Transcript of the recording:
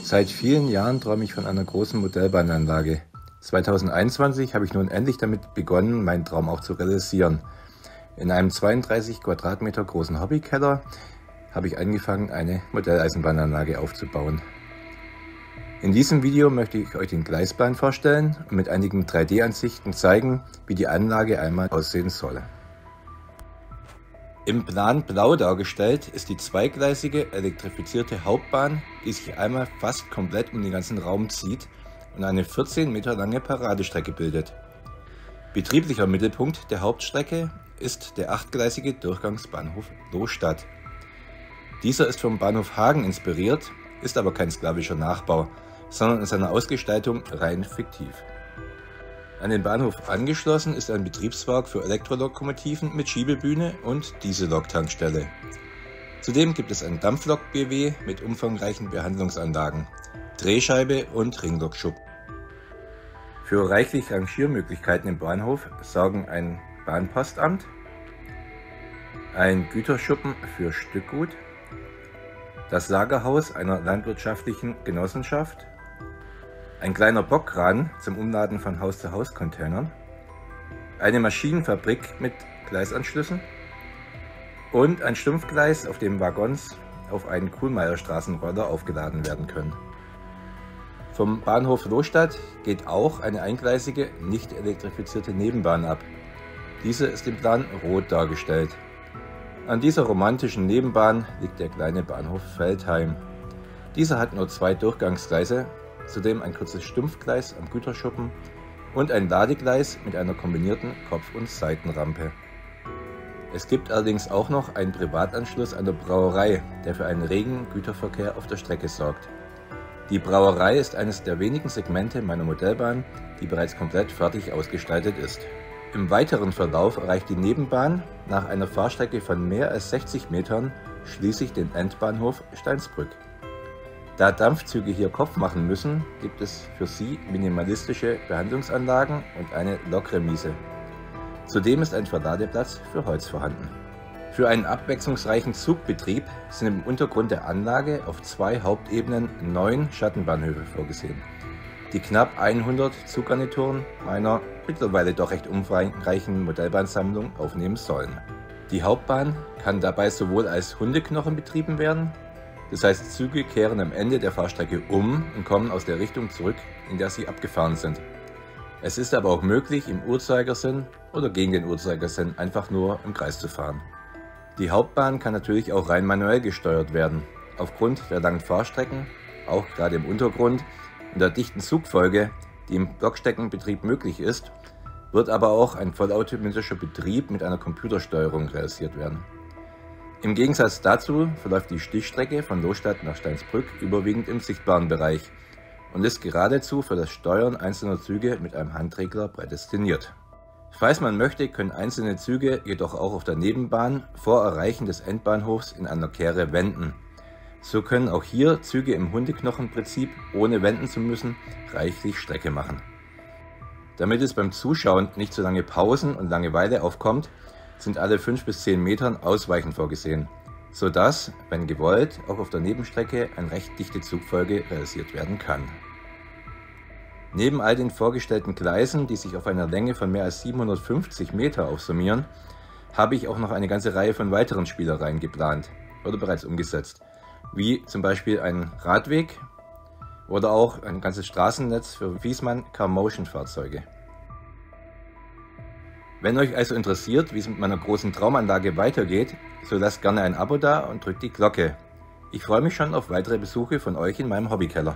Seit vielen Jahren träume ich von einer großen Modellbahnanlage. 2021 habe ich nun endlich damit begonnen, meinen Traum auch zu realisieren. In einem 32 Quadratmeter großen Hobbykeller habe ich angefangen, eine Modelleisenbahnanlage aufzubauen. In diesem Video möchte ich euch den Gleisplan vorstellen und mit einigen 3D-Ansichten zeigen, wie die Anlage einmal aussehen soll. Im Plan blau dargestellt ist die zweigleisige elektrifizierte Hauptbahn, die sich einmal fast komplett um den ganzen Raum zieht und eine 14 Meter lange Paradestrecke bildet. Betrieblicher Mittelpunkt der Hauptstrecke ist der achtgleisige Durchgangsbahnhof Lohstadt. Dieser ist vom Bahnhof Hagen inspiriert, ist aber kein sklavischer Nachbau, sondern in seiner Ausgestaltung rein fiktiv. An den Bahnhof angeschlossen ist ein Betriebswerk für Elektrolokomotiven mit Schiebebühne und Diesellok-Tankstelle. Zudem gibt es ein Dampflok-BW mit umfangreichen Behandlungsanlagen, Drehscheibe und Ringlokschuppen. Für reichlich Rangiermöglichkeiten im Bahnhof sorgen ein Bahnpostamt, ein Güterschuppen für Stückgut, das Lagerhaus einer landwirtschaftlichen Genossenschaft, ein kleiner Bockkran zum Umladen von Haus-zu-Haus-Containern, eine Maschinenfabrik mit Gleisanschlüssen und ein Stumpfgleis, auf dem Waggons auf einen Kuhlmeier-Straßenroller aufgeladen werden können. Vom Bahnhof Lohstadt geht auch eine eingleisige, nicht elektrifizierte Nebenbahn ab. Diese ist im Plan rot dargestellt. An dieser romantischen Nebenbahn liegt der kleine Bahnhof Veltheim. Dieser hat nur 2 Durchgangsgleise, zudem ein kurzes Stumpfgleis am Güterschuppen und ein Ladegleis mit einer kombinierten Kopf- und Seitenrampe. Es gibt allerdings auch noch einen Privatanschluss an der Brauerei, der für einen regen Güterverkehr auf der Strecke sorgt. Die Brauerei ist eines der wenigen Segmente meiner Modellbahn, die bereits komplett fertig ausgestaltet ist. Im weiteren Verlauf erreicht die Nebenbahn nach einer Fahrstrecke von mehr als 60 Metern schließlich den Endbahnhof Steinsbrück. Da Dampfzüge hier Kopf machen müssen, gibt es für sie minimalistische Behandlungsanlagen und eine Lokremise. Zudem ist ein Verladeplatz für Holz vorhanden. Für einen abwechslungsreichen Zugbetrieb sind im Untergrund der Anlage auf 2 Hauptebenen 9 Schattenbahnhöfe vorgesehen, die knapp 100 Zuggarnituren meiner mittlerweile doch recht umfangreichen Modellbahnsammlung aufnehmen sollen. Die Hauptbahn kann dabei sowohl als Hundeknochen betrieben werden, das heißt, Züge kehren am Ende der Fahrstrecke um und kommen aus der Richtung zurück, in der sie abgefahren sind. Es ist aber auch möglich, im Uhrzeigersinn oder gegen den Uhrzeigersinn einfach nur im Kreis zu fahren. Die Hauptbahn kann natürlich auch rein manuell gesteuert werden. Aufgrund der langen Fahrstrecken, auch gerade im Untergrund, und der dichten Zugfolge, die im Blockstreckenbetrieb möglich ist, wird aber auch ein vollautomatischer Betrieb mit einer Computersteuerung realisiert werden. Im Gegensatz dazu verläuft die Stichstrecke von Lohstadt nach Steinsbrück überwiegend im sichtbaren Bereich und ist geradezu für das Steuern einzelner Züge mit einem Handregler prädestiniert. Falls man möchte, können einzelne Züge jedoch auch auf der Nebenbahn vor Erreichen des Endbahnhofs in einer Kehre wenden. So können auch hier Züge im Hundeknochenprinzip, ohne wenden zu müssen, reichlich Strecke machen. Damit es beim Zuschauen nicht zu lange Pausen und Langeweile aufkommt, sind alle 5 bis 10 Metern Ausweichen vorgesehen, sodass, wenn gewollt, auch auf der Nebenstrecke eine recht dichte Zugfolge realisiert werden kann. Neben all den vorgestellten Gleisen, die sich auf einer Länge von mehr als 750 Meter aufsummieren, habe ich auch noch eine ganze Reihe von weiteren Spielereien geplant oder bereits umgesetzt, wie zum Beispiel einen Radweg oder auch ein ganzes Straßennetz für Viessmann Car-Motion-Fahrzeuge. Wenn euch also interessiert, wie es mit meiner großen Traumanlage weitergeht, so lasst gerne ein Abo da und drückt die Glocke. Ich freue mich schon auf weitere Besuche von euch in meinem Hobbykeller.